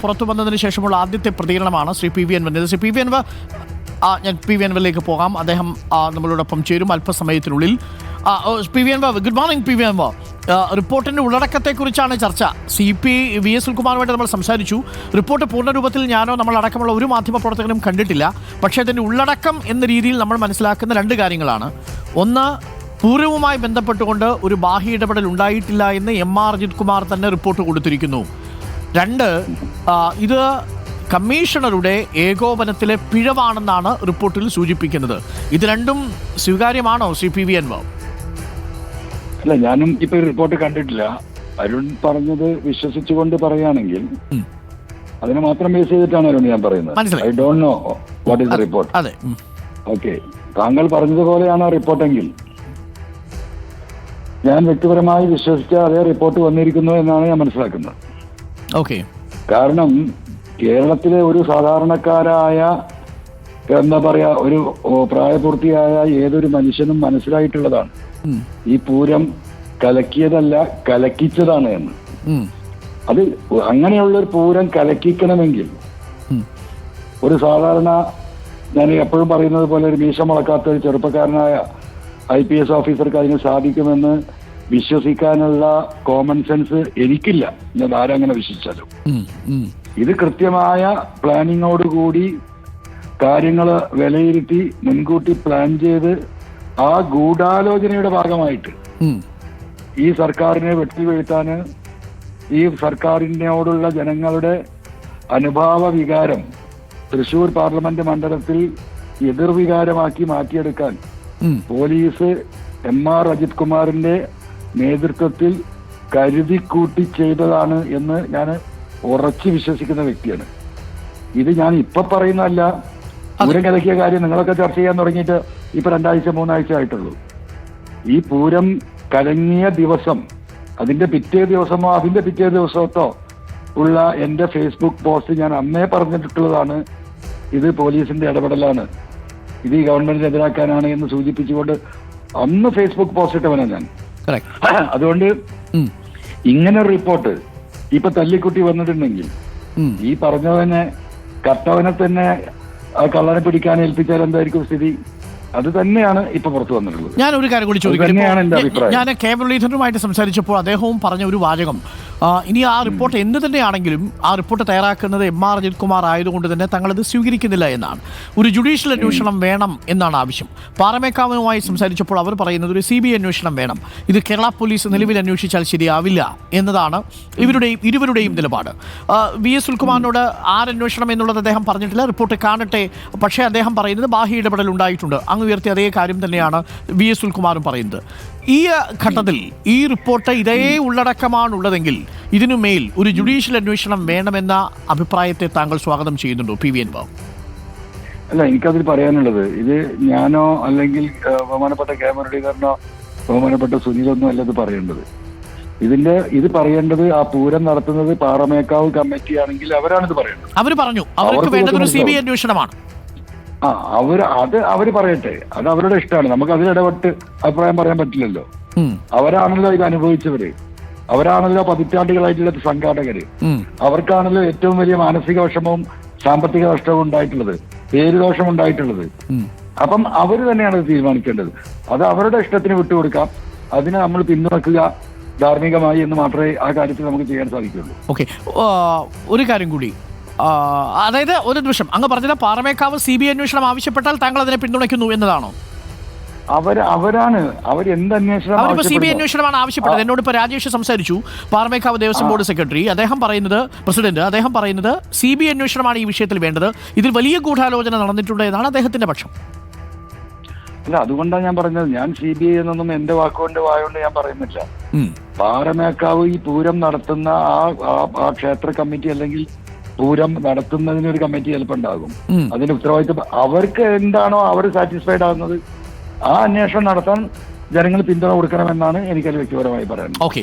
പുറത്തു വന്നതിന് ശേഷമുള്ള ആദ്യത്തെ പ്രതികരണമാണ് ശ്രീ പി വി അൻവറിൻ്റെ. ശ്രീ പി വി അൻവർ, ഞാൻ പി വി അൻവറിലേക്ക് പോകാം. അദ്ദേഹം നമ്മളോടൊപ്പം ചേരും അല്പസമയത്തിനുള്ളിൽ. P V Anvar, good morning. P V Anvar, റിപ്പോർട്ടിൻ്റെ ഉള്ളടക്കത്തെക്കുറിച്ചാണ് ചർച്ച. വി എസ് സുനിൽകുമാറുമായിട്ട് നമ്മൾ സംസാരിച്ചു. റിപ്പോർട്ട് പൂർണ്ണരൂപത്തിൽ ഞാനോ നമ്മളടക്കമുള്ള ഒരു മാധ്യമപ്രവർത്തകനും കണ്ടിട്ടില്ല. പക്ഷേ അതിൻ്റെ ഉള്ളടക്കം എന്ന രീതിയിൽ നമ്മൾ മനസ്സിലാക്കുന്ന രണ്ട് കാര്യങ്ങളാണ്. ഒന്ന്, പൂരവുമായി ബന്ധപ്പെട്ടുകൊണ്ട് ഒരു ബാഹ്യ ഇടപെടൽ ഉണ്ടായിട്ടില്ല എന്ന് എം.ആർ. അജിത് കുമാർ തന്നെ റിപ്പോർട്ട് കൊടുത്തിരിക്കുന്നു. രണ്ട്, ഇത് കമ്മീഷണറുടെ ഏകോപനത്തിലെ പിഴവാണെന്നാണ് റിപ്പോർട്ടിൽ സൂചിപ്പിക്കുന്നത്. ഇത് രണ്ടും സ്വീകാര്യമാണോ ശ്രീ പി വി അൻവർ? അല്ല, ഞാനും ഇപ്പൊ റിപ്പോർട്ട് കണ്ടിട്ടില്ല. അരുൺ പറഞ്ഞത് വിശ്വസിച്ചുകൊണ്ട് പറയുകയാണെങ്കിൽ അതിനെ മാത്രം ബേസ് ചെയ്തിട്ടാണ് അരുൺ ഞാൻ പറയുന്നത്. I don't know what is the report. അതെ, ഓക്കെ, താങ്കൾ പറഞ്ഞതുപോലെയാണ് ആ റിപ്പോർട്ടെങ്കിൽ ഞാൻ വ്യക്തിപരമായി വിശ്വസിച്ച അതേ റിപ്പോർട്ട് വന്നിരിക്കുന്നു എന്നാണ് ഞാൻ മനസ്സിലാക്കുന്നത്. ഓക്കെ, കാരണം കേരളത്തിലെ ഒരു സാധാരണക്കാരായ എന്താ പറയാ ഒരു പ്രായപൂർത്തിയായ ഏതൊരു മനുഷ്യനും മനസ്സിലായിട്ടുള്ളതാണ് ഈ പൂരം കലക്കിയതല്ല കലക്കിച്ചതാണ് എന്ന്. അത് അങ്ങനെയുള്ളൊരു പൂരം കലക്കിക്കണമെങ്കിൽ ഒരു സാധാരണ, ഞാൻ എപ്പോഴും പറയുന്നത് പോലെ, ഒരു മീശ മുളക്കാത്ത ഒരു ചെറുപ്പക്കാരനായ IPS ഓഫീസർക്ക് അതിന് സാധിക്കുമെന്ന് വിശ്വസിക്കാനുള്ള കോമൺ സെൻസ് എനിക്കില്ല. ഞാൻ ആരങ്ങനെ വിശ്വസിച്ചാലും ഇത് കൃത്യമായ പ്ലാനിങ്ങോടുകൂടി കാര്യങ്ങൾ വിലയിരുത്തി മുൻകൂട്ടി പ്ലാൻ ചെയ്ത് ആ ഗൂഢാലോചനയുടെ ഭാഗമായിട്ട് ഈ സർക്കാരിനെ വെട്ടിവീഴ്ത്താന്, ഈ സർക്കാരിനോടുള്ള ജനങ്ങളുടെ അനുഭാവ വികാരം തൃശൂർ പാർലമെന്റ് മണ്ഡലത്തിൽ എതിർവികാരമാക്കി മാറ്റിയെടുക്കാൻ പോലീസ് എം.ആർ. അജിത് കുമാറിന്റെ നേതൃത്വത്തിൽ കരുതിക്കൂട്ടി ചെയ്തതാണ് എന്ന് ഞാൻ ഉറച്ചു വിശ്വസിക്കുന്ന വ്യക്തിയാണ്. ഇത് ഞാൻ ഇപ്പൊ പറയുന്നതല്ല. പൂരം കലക്കിയ കാര്യം നിങ്ങളൊക്കെ ചർച്ച ചെയ്യാൻ തുടങ്ങിയിട്ട് ഇപ്പൊ 2-3 ആഴ്ച ആയിട്ടുള്ളൂ. ഈ പൂരം കലങ്ങിയ ദിവസം, അതിന്റെ പിറ്റേ ദിവസമോ അതിന്റെ പിറ്റേ ദിവസത്തോ ഉള്ള എന്റെ ഫേസ്ബുക്ക് പോസ്റ്റ് ഞാൻ അന്നേ പറഞ്ഞിട്ടുള്ളതാണ്. ഇത് പോലീസിന്റെ ഇടപെടലാണ്, ഇത് ഈ ഗവൺമെന്റിനെ എതിരാക്കാനാണ് എന്ന് സൂചിപ്പിച്ചുകൊണ്ട് അന്ന് ഫേസ്ബുക്ക് പോസ്റ്റ് ഇട്ടവനാണ് ഞാൻ. അതുകൊണ്ട് ഇങ്ങനെ റിപ്പോർട്ട് ഇപ്പൊ തല്ലിക്കുട്ടി വന്നിട്ടുണ്ടെങ്കിൽ ഈ പറഞ്ഞവനെ കട്ടവനെ തന്നെ കള്ളനെ പിടിക്കാൻ ഏൽപ്പിച്ചാൽ എന്തായിരിക്കും സ്ഥിതി? അത് തന്നെയാണ് ഇപ്പൊ പുറത്തു വന്നിട്ടുള്ളത്. ഞാൻ ഒരു കാര്യം കൂടി ചോദിക്കുന്നത്, ഞാൻ കെ മുരളീധരനുമായിട്ട് സംസാരിച്ചപ്പോൾ അദ്ദേഹവും പറഞ്ഞ ഒരു വാചകം, ഇനി ആ റിപ്പോർട്ട് എന്ത് തന്നെയാണെങ്കിലും ആ റിപ്പോർട്ട് തയ്യാറാക്കുന്നത് എം.ആർ. അജിത് കുമാർ ആയതുകൊണ്ട് തന്നെ തങ്ങളത് സ്വീകരിക്കുന്നില്ല എന്നാണ്. ഒരു ജുഡീഷ്യൽ അന്വേഷണം വേണം എന്നാണ് ആവശ്യം. പാറമേക്കാവുമായി സംസാരിച്ചപ്പോൾ അവർ പറയുന്നത് ഒരു CBI അന്വേഷണം വേണം, ഇത് കേരള പോലീസ് നിലവിൽ അന്വേഷിച്ചാൽ ശരിയാവില്ല എന്നതാണ് ഇരുവരുടെയും നിലപാട്. V.S. സുനിൽകുമാറിനോട് ആരന്വേഷണം എന്നുള്ളത് അദ്ദേഹം പറഞ്ഞിട്ടില്ല, റിപ്പോർട്ട് കാണട്ടെ. പക്ഷേ അദ്ദേഹം പറയുന്നത് ബാഹ്യ ഇടപെടൽ ഉണ്ടായിട്ടുണ്ട്. അങ്ങ് ഉയർത്തിയ അതേ കാര്യം തന്നെയാണ് V.S. സുനിൽകുമാറും പറയുന്നത്. ഈ ഘട്ടത്തിൽ ഈ റിപ്പോർട്ട് ഇതേ ഉള്ളടക്കമാണുള്ളതെങ്കിൽ ഇതിനുമേൽ ഒരു ജുഡീഷ്യൽ അന്വേഷണം വേണമെന്ന അഭിപ്രായത്തെ താങ്കൾ സ്വാഗതം ചെയ്യുന്നുണ്ടോ പി വി അൻവർ? അല്ല, എനിക്കതിൽ പറയാനുള്ളത്, ഇത് ഞാനോ അല്ലെങ്കിൽ ബഹുമാനപ്പെട്ട കെ മുരളീധരനോ ബഹുമാനപ്പെട്ട സുനിലൊന്നും അല്ല ഇത് പറയേണ്ടത്. ഇത് പറയേണ്ടത് ആ പൂരം നടത്തുന്നത് പാറമേക്കാവ് കമ്മിറ്റി ആണെങ്കിൽ അവരാണിത് പറയേണ്ടത്. അവർ പറഞ്ഞു അവർക്ക് വേണ്ടത് ഒരു CBI അന്വേഷണമാണ്. അവര് പറയട്ടെ, അത് അവരുടെ ഇഷ്ടമാണ്. നമുക്ക് അതിലിടപെട്ട് അഭിപ്രായം പറയാൻ പറ്റില്ലല്ലോ. അവരാണല്ലോ ഇത് അനുഭവിച്ചവര്, അവരാണല്ലോ പതിറ്റാണ്ടുകളായിട്ടുള്ള സംഘാടകര്, അവർക്കാണല്ലോ ഏറ്റവും വലിയ മാനസിക വിഷമവും സാമ്പത്തിക നഷ്ടവും ഉണ്ടായിട്ടുള്ളത്, പേരുദോഷം ഉണ്ടായിട്ടുള്ളത്. അപ്പം അവര് തന്നെയാണ് ഇത് തീരുമാനിക്കേണ്ടത്. അത് അവരുടെ ഇഷ്ടത്തിന് വിട്ടുകൊടുക്കാം, അതിനെ നമ്മൾ പിന്തുണക്കുക ധാർമ്മികമായി എന്ന് മാത്രമേ ആ കാര്യത്തിൽ നമുക്ക് ചെയ്യാൻ സാധിക്കുള്ളൂ. ഓക്കെ, ഒരു കാര്യം കൂടി, അതായത് ഒരു നിമിഷം, അങ്ങ് പറഞ്ഞത് പാറമേക്കാവ് CBI അന്വേഷണം ആവശ്യപ്പെട്ടാൽ താങ്കൾ അതിനെ പിന്തുണയ്ക്കുന്നു എന്നതാണോ? അവരെന്ത് അന്വേഷണം CBI അന്വേഷണമാണ് ആവശ്യപ്പെട്ടത്. എന്നോട് ഇപ്പൊ രാജേഷ് സംസാരിച്ചു, പാറമേക്കാവ് ദേവസ്വം ബോർഡ് സെക്രട്ടറി. അദ്ദേഹം പറയുന്നത് CBI അന്വേഷണമാണ് ഈ വിഷയത്തിൽ വേണ്ടത്, ഇതിൽ വലിയ ഗൂഢാലോചന നടന്നിട്ടുണ്ട് എന്നാണ് അദ്ദേഹത്തിന്റെ പക്ഷം. അല്ല, അതുകൊണ്ടാണ് ഞാൻ പറഞ്ഞത്, ഞാൻ CBI എന്നൊന്നും എന്റെ വാക്കുകൊണ്ട് വായോണ്ട് ഞാൻ പറയുന്നില്ല. പാറമേക്കാവ് ഈ പൂരം നടത്തുന്ന ആ ക്ഷേത്ര കമ്മിറ്റി അല്ലെങ്കിൽ പൂരം നടത്തുന്നതിനൊരു കമ്മിറ്റി ചിലപ്പോൾ ഉണ്ടാകും. അതിന്റെ ഉത്തരവാദിത്വം അവർക്ക് എന്താണോ അവർ സാറ്റിസ്ഫൈഡ് ആകുന്നത് ആ അന്വേഷണം നടത്താൻ ജനങ്ങൾ പിന്തുണ കൊടുക്കണമെന്നാണ് എനിക്കത് വ്യക്തിപരമായി പറയുന്നത്. ഓക്കെ.